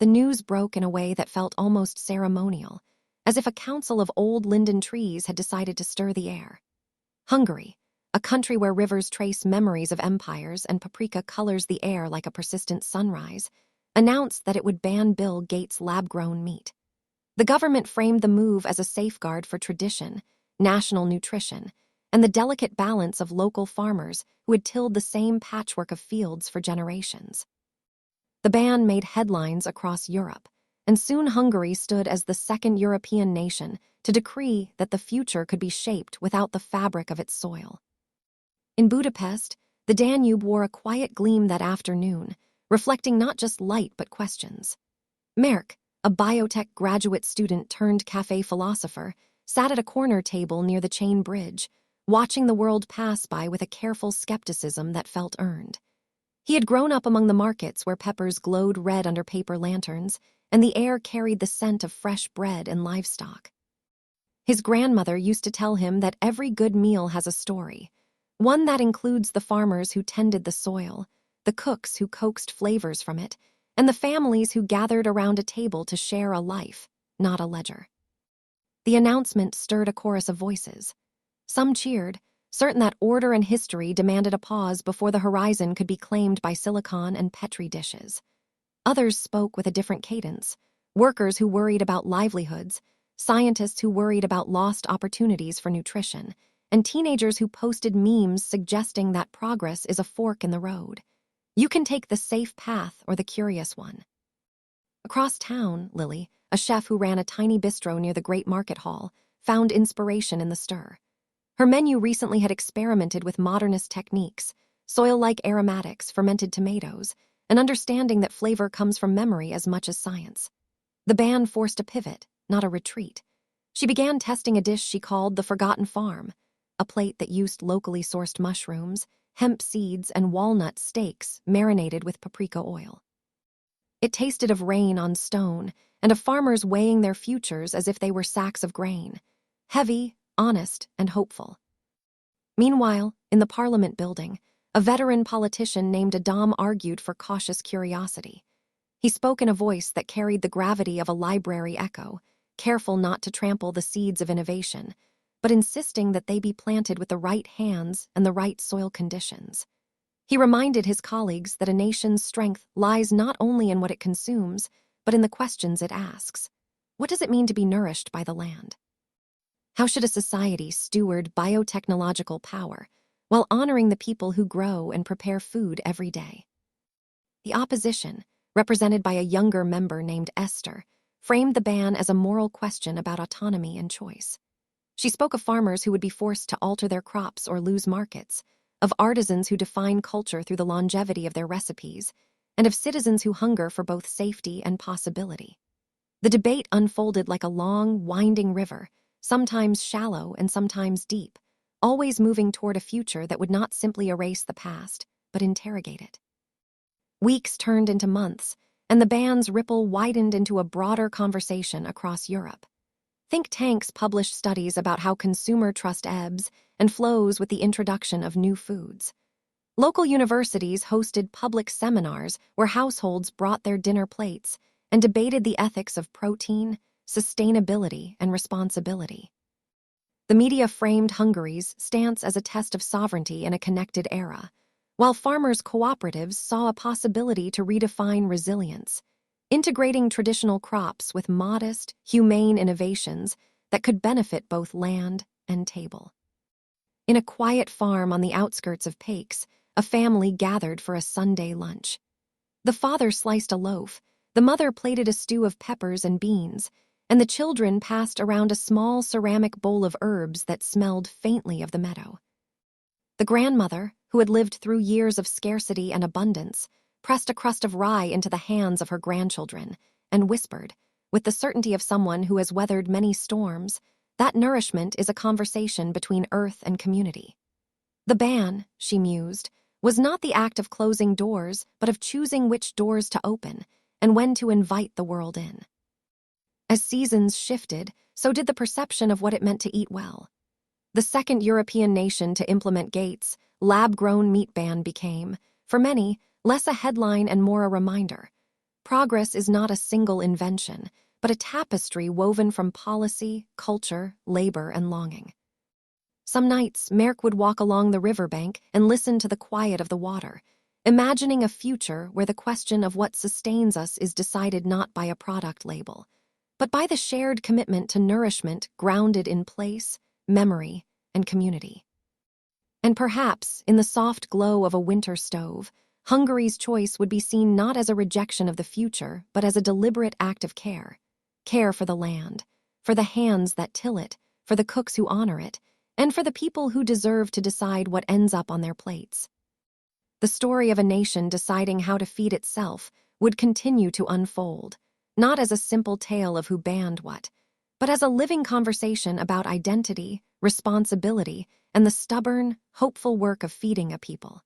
The news broke in a way that felt almost ceremonial, as if a council of old linden trees had decided to stir the air. Hungary, a country where rivers trace memories of empires and paprika colors the air like a persistent sunrise, announced that it would ban Bill Gates' lab-grown meat. The government framed the move as a safeguard for tradition, national nutrition, and the delicate balance of local farmers who had tilled the same patchwork of fields for generations. The ban made headlines across Europe, and soon Hungary stood as the second European nation to decree that the future could be shaped without the fabric of its soil. In Budapest, the Danube wore a quiet gleam that afternoon, reflecting not just light but questions. Merck, a biotech graduate student turned cafe philosopher, sat at a corner table near the chain bridge, watching the world pass by with a careful skepticism that felt earned. He had grown up among the markets where peppers glowed red under paper lanterns, and the air carried the scent of fresh bread and livestock. His grandmother used to tell him that every good meal has a story, one that includes the farmers who tended the soil, the cooks who coaxed flavors from it, and the families who gathered around a table to share a life, not a ledger. The announcement stirred a chorus of voices. Some cheered, certain that order and history demanded a pause before the horizon could be claimed by silicon and Petri dishes. Others spoke with a different cadence, workers who worried about livelihoods, scientists who worried about lost opportunities for nutrition, and teenagers who posted memes suggesting that progress is a fork in the road. You can take the safe path or the curious one. Across town, Lily, a chef who ran a tiny bistro near the Great Market Hall, found inspiration in the stir. Her menu recently had experimented with modernist techniques, soil-like aromatics, fermented tomatoes, and understanding that flavor comes from memory as much as science. The ban forced a pivot, not a retreat. She began testing a dish she called the Forgotten Farm, a plate that used locally sourced mushrooms, hemp seeds, and walnut steaks marinated with paprika oil. It tasted of rain on stone and of farmers weighing their futures as if they were sacks of grain, heavy, honest, and hopeful. Meanwhile, in the Parliament building, a veteran politician named Adam argued for cautious curiosity. He spoke in a voice that carried the gravity of a library echo, careful not to trample the seeds of innovation, but insisting that they be planted with the right hands and the right soil conditions. He reminded his colleagues that a nation's strength lies not only in what it consumes, but in the questions it asks. What does it mean to be nourished by the land? How should a society steward biotechnological power while honoring the people who grow and prepare food every day? The opposition, represented by a younger member named Esther, framed the ban as a moral question about autonomy and choice. She spoke of farmers who would be forced to alter their crops or lose markets, of artisans who define culture through the longevity of their recipes, and of citizens who hunger for both safety and possibility. The debate unfolded like a long, winding river, sometimes shallow and sometimes deep, always moving toward a future that would not simply erase the past, but interrogate it. Weeks turned into months, and the ban's ripple widened into a broader conversation across Europe. Think tanks published studies about how consumer trust ebbs and flows with the introduction of new foods. Local universities hosted public seminars where households brought their dinner plates and debated the ethics of protein, sustainability, and responsibility. The media framed Hungary's stance as a test of sovereignty in a connected era, while farmers' cooperatives saw a possibility to redefine resilience, integrating traditional crops with modest, humane innovations that could benefit both land and table. In a quiet farm on the outskirts of Paix, a family gathered for a Sunday lunch. The father sliced a loaf, the mother plated a stew of peppers and beans, and the children passed around a small ceramic bowl of herbs that smelled faintly of the meadow. The grandmother, who had lived through years of scarcity and abundance, pressed a crust of rye into the hands of her grandchildren and whispered, with the certainty of someone who has weathered many storms, that nourishment is a conversation between earth and community. The ban, she mused, was not the act of closing doors, but of choosing which doors to open and when to invite the world in. As seasons shifted, so did the perception of what it meant to eat well. The second European nation to implement Gates' lab-grown meat ban became, for many, less a headline and more a reminder. Progress is not a single invention, but a tapestry woven from policy, culture, labor, and longing. Some nights, Merk would walk along the riverbank and listen to the quiet of the water, imagining a future where the question of what sustains us is decided not by a product label, but by the shared commitment to nourishment grounded in place, memory, and community. And perhaps, in the soft glow of a winter stove, Hungary's choice would be seen not as a rejection of the future, but as a deliberate act of care. Care for the land, for the hands that till it, for the cooks who honor it, and for the people who deserve to decide what ends up on their plates. The story of a nation deciding how to feed itself would continue to unfold, not as a simple tale of who banned what, but as a living conversation about identity, responsibility, and the stubborn, hopeful work of feeding a people.